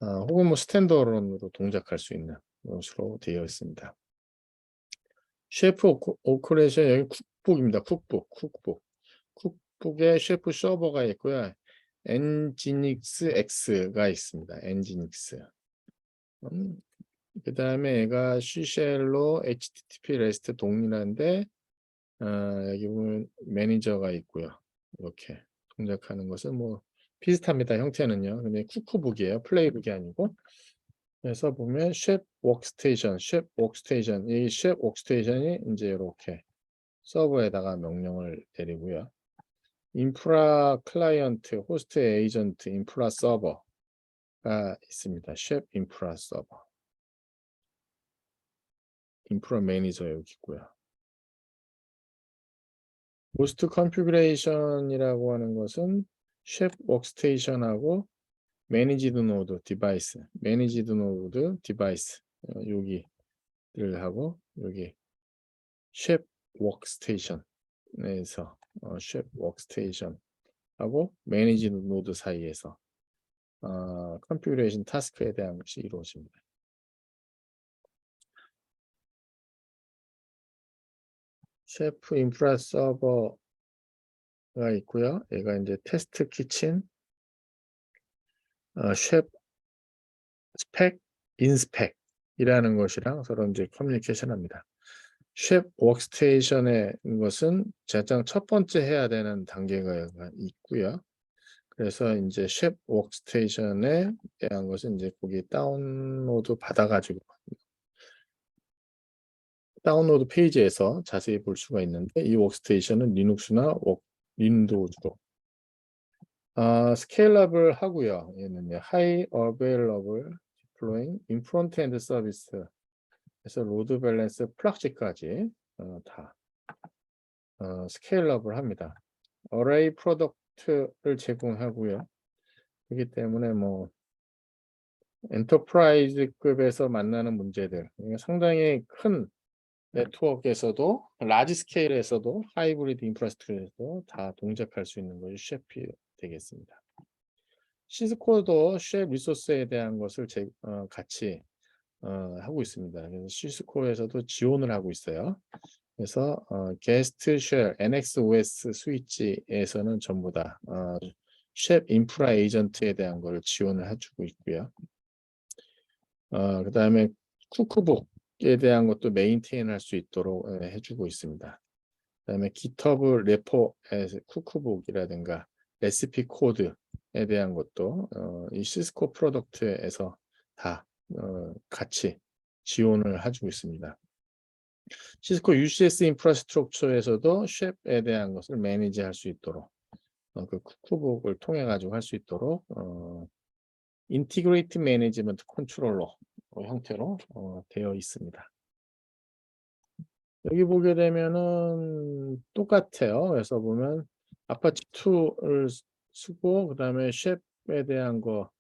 혹은 뭐 스탠드얼론으로 동작할 수 있는 것으로 되어 있습니다. 셰프 오퍼레이션 여기 쿡북입니다. 쿡북에 셰프 서버가 있고요. 엔지닉스 X가 있습니다. 엔지닉스. 그 다음에 얘가 C쉘로 HTTP REST 동일한데 여기 보면 매니저가 있고요. 이렇게 동작하는 것은 뭐 비슷합니다. 형태는요. 근데 쿠크북이에요. 플레이북이 아니고. 그래서 보면 쉐프 워크스테이션, 이 쉐프 워크스테이션이 이제 이렇게 서버에다가 명령을 내리고요. 인프라 클라이언트, 호스트 에이전트, 인프라 서버가 있습니다. 쉐프 인프라 서버. 인프라 매니저 여기 있고요. 호스트 컨피그레이션이라고 하는 것은 쉐프 워크스테이션하고 매니지드 노드 디바이스 여기를 하고 여기 쉐프 워크스테이션에서 쉐프 워크스테이션하고 매니지드 노드 사이에서 컨피그레이션 타스크에 대한 것이 이루어집니다. 셰프 인프라 서버가 있고요. 얘가 이제 테스트 키친, 셰프 스펙, 인스펙이라는 것이랑 서로 이제 커뮤니케이션 합니다. 셰프 워크스테이션의 것은 가장 첫 번째 해야 되는 단계가 있고요. 그래서 이제 셰프 워크스테이션에 대한 것은 이제 거기 다운로드 받아가지고 다운로드 페이지에서 자세히 볼 수가 있는데 이 워크스테이션은 리눅스나 윈도우즈로 스케일러블 하고요. 얘는 하이 어베일러블 디플로잉 인 프론트엔드 서비스 그래서 로드 밸런스 플락시까지 다 스케일러블 합니다. 어레이 프로덕트를 제공하고요. 그렇기 때문에 뭐 엔터프라이즈급에서 만나는 문제들 상당히 큰 네트워크에서도 라지 스케일에서도 하이브리드 인프라스트럭처에서도 다 동작할 수 있는 것이 셰프 되겠습니다. 시스코도 셰프 리소스에 대한 것을 같이 하고 있습니다. 그래서 시스코에서도 지원을 하고 있어요. 그래서 게스트 쉘, NXOS 스위치에서는 전부 다 셰프 인프라 에이전트에 대한 걸 지원을 해주고 있고요. 그 다음에 쿠크북에 대한 것도 메인테인 할 수 있도록 해주고 있습니다. 그 다음에 GitHub 레포 쿠크북이라든가 레시피 코드에 대한 것도 이 시스코 프로덕트에서 다 같이 지원을 해주고 있습니다. 시스코 UCS 인프라스트럭처에서도 쉐프에 대한 것을 매니지할 수 있도록 그 쿡북을 통해 가지고 할 수 있도록 인티그레이트 매니지먼트 컨트롤러 형태로 되어 있습니다. 여기 보게 되면은 똑같아요. 그래서 보면 아파치 2를 쓰고 그다음에 쉐프에 대한 거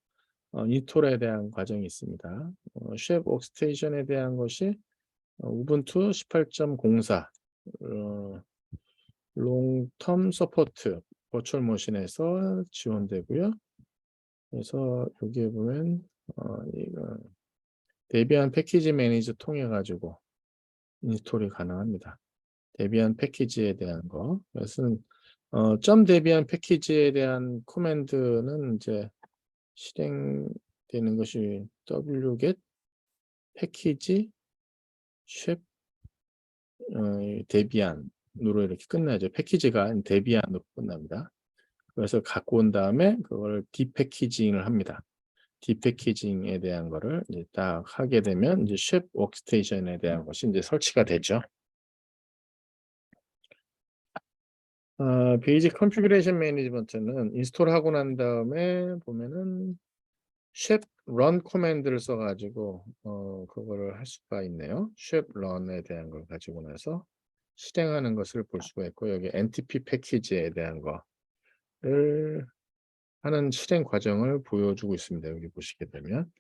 인스톨에 대한 과정이 있습니다. 쉐프 워크스테이션에 대한 것이 우분투 18.04 롱텀 서포트 버추얼 머신에서 지원되고요. 그래서 여기에 보면 이거 데비안 패키지 매니저 통해 가지고 인스톨이 가능합니다. 데비안 패키지에 대한 거. 그래서 점 데비안 패키지에 대한 코맨드는 이제 실행되는 것이 wget 패키지 쉐프 데비안으로 이렇게 끝나죠. 패키지가 데비안으로 끝납니다. 그래서 갖고 온 다음에 그걸 디패키징을 합니다. 디패키징에 대한 거를 이제 딱 하게 되면 이제 쉐프 워크스테이션에 대한 것이 이제 설치가 되죠. 베이직 컨피그레이션 매니지먼트는 인스톨하고 난 다음에 보면은 쉐프 런 코맨드를 써가지고 그거를 할 수가 있네요. 쉐프 런에 대한 걸 가지고 나서 실행하는 것을 볼 수가 있고 여기 NTP 패키지에 대한 거를 하는 실행 과정을 보여주고 있습니다. 여기 보시게 되면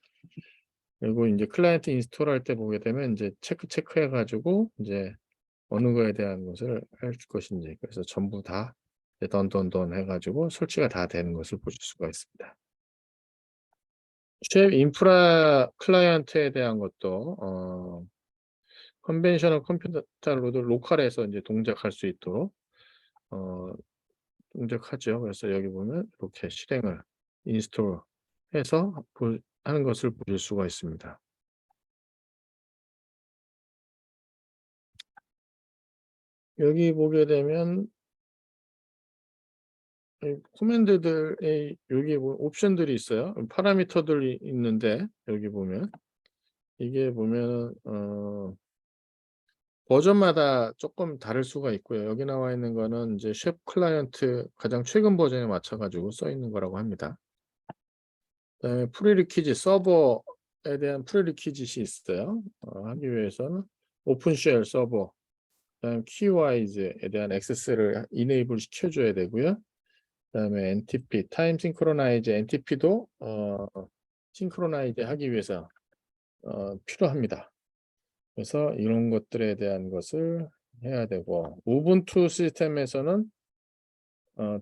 그리고 이제 클라이언트 인스톨할 때 보게 되면 이제 체크해 가지고 이제 어느 거에 대한 것을 할 것인지 그래서 전부 다 던 해가지고 설치가 다 되는 것을 보실 수가 있습니다. 쉐프 인프라 클라이언트에 대한 것도 컨벤셔널 컴퓨터 로드 로컬에서 이제 동작할 수 있도록 동작하죠. 그래서 여기 보면 이렇게 실행을 인스톨해서 하는 것을 보실 수가 있습니다. 여기 보게 되면 코맨드들의 여기 뭐 옵션들이 있어요. 파라미터들이 있는데 여기 보면 이게 보면 버전마다 조금 다를 수가 있고요. 여기 나와 있는 거는 이제 쉐프 클라이언트 가장 최근 버전에 맞춰 가지고 써 있는 거라고 합니다. 그다음에 프리리퀴짓 서버에 대한 프리리퀴짓이 있어요. 하기 위해서는 오픈쉘 서버 그다음에 키와이즈에 대한 액세스를 이네이블 시켜 줘야 되고요. 그다음에 NTP 타임 싱크로나이즈 NTP도 싱크로나이즈 하기 위해서 필요합니다. 그래서 이런 것들에 대한 것을 해야 되고 우분투 시스템에서는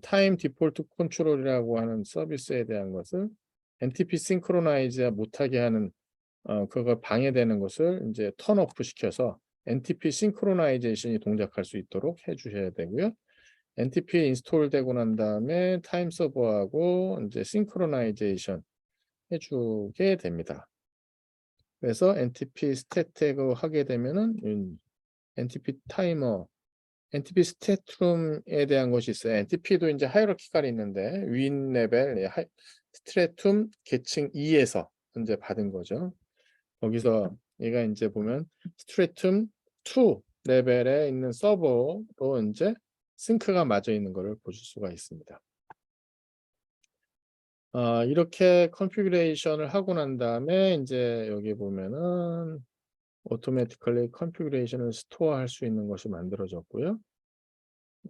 타임 디폴트 컨트롤이라고 하는 서비스에 대한 것을 NTP 싱크로나이즈 못하게 하는 그거 방해되는 것을 이제 턴오프 시켜서 NTP 싱크로나이제이션이 동작할 수 있도록 해 주셔야 되고요. NTP 인스톨 되고 난 다음에 타임 서버하고 이제 싱크로나이제이션 해 주게 됩니다. 그래서 NTP 스태틱을 하게 되면은 NTP 타이머, NTP 스태툼에 대한 것이 있어요. NTP도 이제 하이어라키가 있는데 윈 레벨 스트래툼 계층 2에서 이제 받은 거죠. 거기서 얘가 이제 보면 스트래툼 2 레벨에 있는 서버로 이제 싱크가 맞아 있는 것을 보실 수가 있습니다. 이렇게 컨피그레이션을 하고 난 다음에 이제 여기 보면은 automatically configuration을 스토어할 수 있는 것이 만들어졌고요.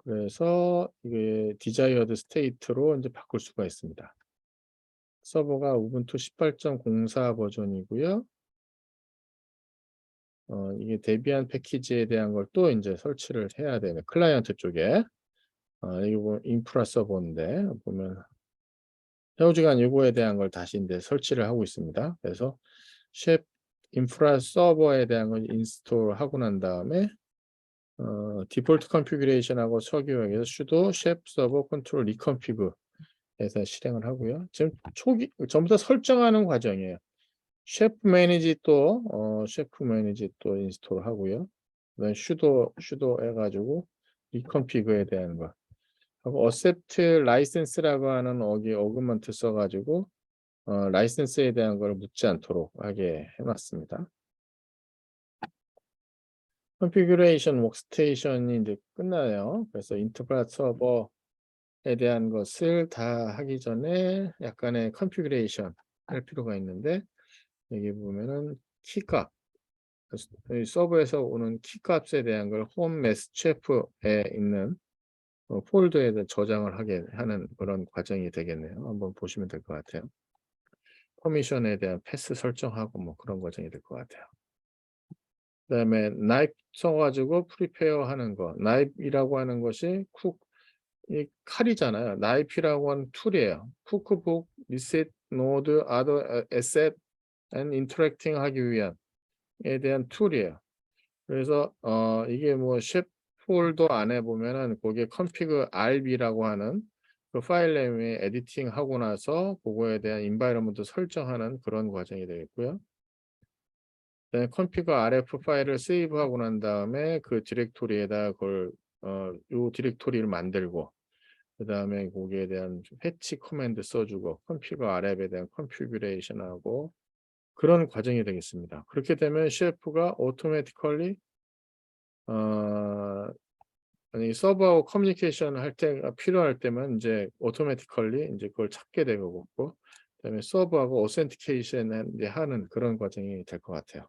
그래서 이게 desired state로 이제 바꿀 수가 있습니다. 서버가 우분투 18.04 버전이고요. 이게 데비안 패키지에 대한 걸 또 이제 설치를 해야 되는 클라이언트 쪽에 이거 인프라 서버인데 보면 해오지간 요거에 대한 걸 다시 이제 설치를 하고 있습니다. 그래서 쉐프 인프라 서버에 대한 걸 인스톨하고 난 다음에 디폴트 컨피그레이션하고 서기역에서 sudo 쉐프 서버 컨트롤 리컨피그에서 실행을 하고요. 지금 전부 다 설정하는 과정이에요. 쉐프 매니지 또 쉐프 매니지 또 인스톨 하고요. 그다음에 sudo 해가지고 리컨피그에 대한 거 하고 accept license라고 하는 어그먼트 써가지고 라이센스에 대한 걸 묻지 않도록 하게 해놨습니다. 컨피규레이션 워크스테이션이 이제 끝나요. 그래서 인터프라 서버에 대한 것을 다 하기 전에 약간의 컨피규레이션 할 필요가 있는데, 여기 보면은 키값, 이 서버에서 오는 키값에 대한 걸 홈 매스 셰프에 있는 폴더에 저장을 하게 하는 그런 과정이 되겠네요. 한번 보시면 될 것 같아요. 퍼미션에 대한 패스 설정하고 뭐 그런 과정이 될 것 같아요. 그다음에 나이프 써가지고 프리페어 하는 거. 나이프이라고 하는 것이 이 칼이잖아요. 나이프라고 하는 툴이에요. 쿠크북, 리셋, 노드, 아더 에셋 앤 인터랙팅 하기 위한에 대한 툴이에요. 그래서 이게 뭐 쉐프 폴더 안에 보면은 거기에 config rb라고 하는 그 파일 네임에 에디팅 하고 나서 그거에 대한 environment 설정하는 그런 과정이 되겠고요. 그다음에 config rf 파일을 세이브하고 난 다음에 그 디렉토리에다 그걸 요 디렉토리를 만들고, 그다음에 거기에 대한 패치 커맨드 써주고 config rf에 대한 컨피규레이션하고 그런 과정이 되겠습니다. 그렇게 되면 셰프가 automatically 아니 서버하고 커뮤니케이션 할 때가 필요할 때만 이제 automatically 이제 그걸 찾게 되고, 그다음에 서버하고 authentication 이제 하는 그런 과정이 될 것 같아요.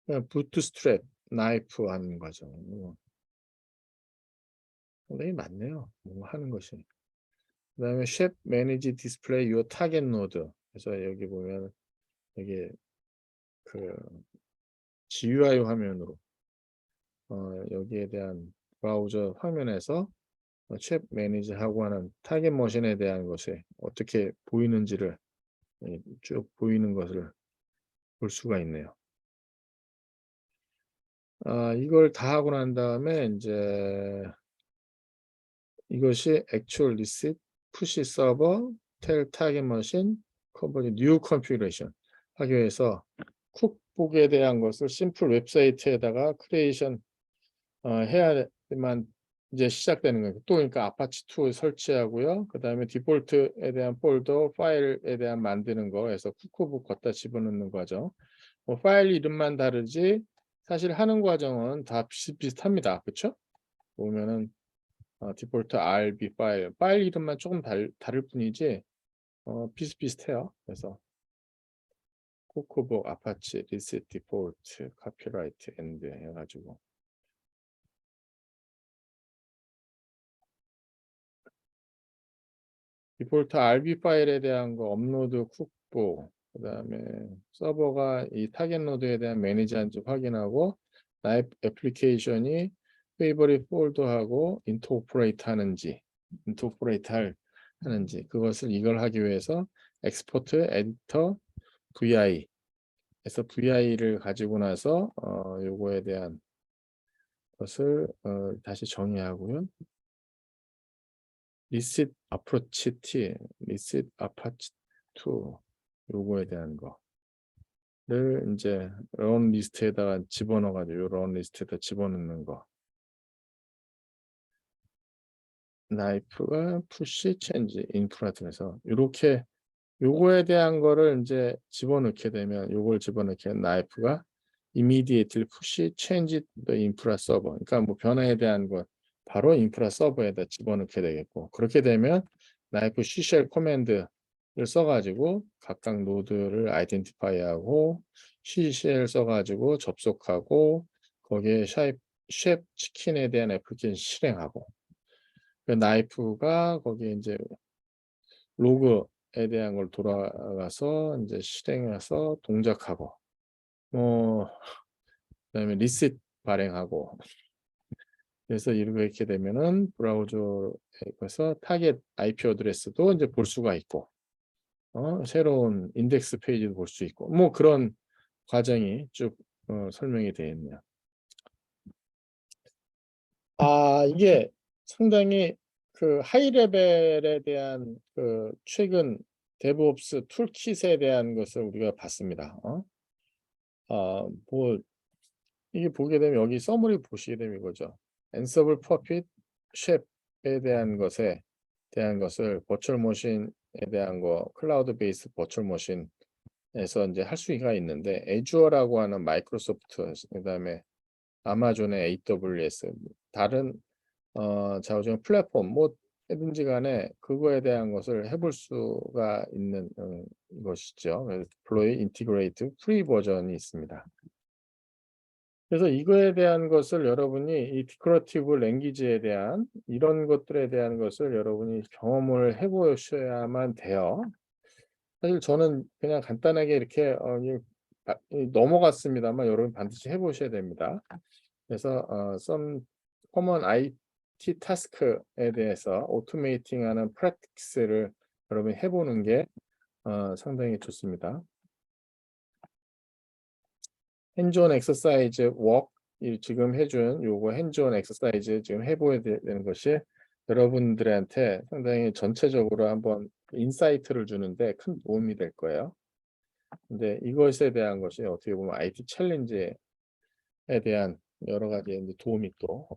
그냥 부트스트랩, 나이프 하는 과정. 상당히 많네요. 뭐 하는 것이. 그다음에 쉐프 매니지 디스플레이 요 타겟 노드. 그래서 여기 보면 여기 그 GUI 화면으로 여기에 대한 브라우저 화면에서 챗 매니저하고 하는 타겟 머신에 대한 것이 어떻게 보이는지를 쭉 보이는 것을 볼 수가 있네요. 이걸 다 하고 난 다음에 이제 이것이 actual receipt, push server, tell target machine, cover new configuration 하기 위해서 쿡북에 대한 것을 심플 웹사이트에다가 크리에이션 해야만 이제 시작되는 거예요. 또 그러니까 아파치 2 설치하고요. 그다음에 디폴트에 대한 폴더 파일에 대한 만드는 거 해서 쿠크북 걷다 집어넣는 과정. 뭐 파일 이름만 다르지 사실 하는 과정은 다 비슷비슷합니다. 그렇죠? 보면은 디폴트 RB 파일 이름만 조금 다를 뿐이지 비슷비슷해요. 그래서 쿠크북 아파치 리셋 디폴트 카피라이트 엔드 해가지고 디폴트 RB 파일에 대한 거 업로드 쿡북, 그다음에 서버가 이 타겟 노드에 대한 매니지한지 확인하고 나의 애플리케이션이 페이버릿 폴더하고 인터오퍼레이트 하는지 그것을 이걸 하기 위해서 엑스포트 에디터 VI에서 VI를 가지고 나서 요거에 대한 것을 다시 정의하고요. 리셋 아프로치 T, 리셋 아파치 2 요거에 대한 거를 이제 런 리스트에다가 집어넣어 가지고 런 리스트에다 집어넣는 거. 나이프가 푸시 체인지 인프라 등에서 이렇게 요거에 대한 거를 이제 집어넣게 되면 요걸 집어넣게 나이프가 immediately push change the infra server. 그러니까 뭐 변화에 대한 것 바로 인프라 서버에다 집어넣게 되겠고, 그렇게 되면 나이프 CShell 코맨드를 써가지고 각각 노드를 아이덴티파이하고 CShell 써가지고 접속하고 거기에 쉐프 치킨에 대한 애플리케이션 실행하고, 그 나이프가 거기에 이제 로그에 대한 걸 돌아가서 이제 실행해서 동작하고 그다음에 리셋 발행하고, 그래서 이렇게 되면은 브라우저에서 타겟 IP 어드레스도 이제 볼 수가 있고 새로운 인덱스 페이지도 볼 수 있고 뭐 그런 과정이 쭉 설명이 되어 있네요. 이게 상당히 그 하이 레벨에 대한 그 최근 데브옵스 툴킷에 대한 것을 우리가 봤습니다. 뭐 이게 보게 되면 여기 서머리 보시게 되면 이거죠. Ansible Puppet, 쉐프에 대한 것을 버추얼 머신에 대한 거 클라우드 베이스 버추얼 머신에서 이제 할 수가 있는데 애주어라고 하는 마이크로소프트 그다음에 아마존의 AWS 다른 자우정 플랫폼 뭐든지 간에 그거에 대한 것을 해볼 수가 있는 것이죠. 디플로이 인티그레이트 프리 버전이 있습니다. 그래서 이거에 대한 것을 여러분이 이 디크러티브 랭귀지에 대한 이런 것들에 대한 것을 여러분이 경험을 해 보셔야만 돼요. 사실 저는 그냥 간단하게 이렇게 넘어갔습니다만 여러분 반드시 해 보셔야 됩니다. 그래서 some common IT task에 대해서 오토메이팅하는 practice를 여러분이 해 보는 게 상당히 좋습니다. 핸즈온 엑서사이즈 워크 지금 해 준 요거 핸즈온 엑서사이즈 지금 해 보야 되는 것이 여러분들한테 상당히 전체적으로 한번 인사이트를 주는데 큰 도움이 될 거예요. 근데 이것에 대한 것이 어떻게 보면 IT 챌린지에 대한 여러 가지 이제 도움이 또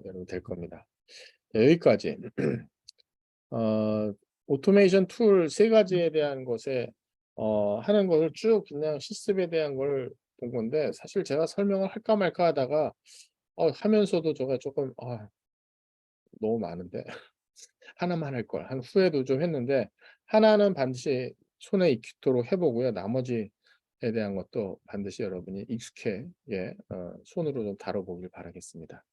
여러분 될 겁니다. 여기까지 오토메이션 툴 세 가지에 대한 것에 하는 것을 쭉 그냥 실습에 대한 걸 본 건데 사실 제가 설명을 할까 말까 하다가 하면서도 제가 조금 너무 많은데 하나만 할 걸 한 후회도 좀 했는데 하나는 반드시 손에 익히도록 해 보고요. 나머지에 대한 것도 반드시 여러분이 익숙해 손으로 좀 다뤄 보길 바라겠습니다.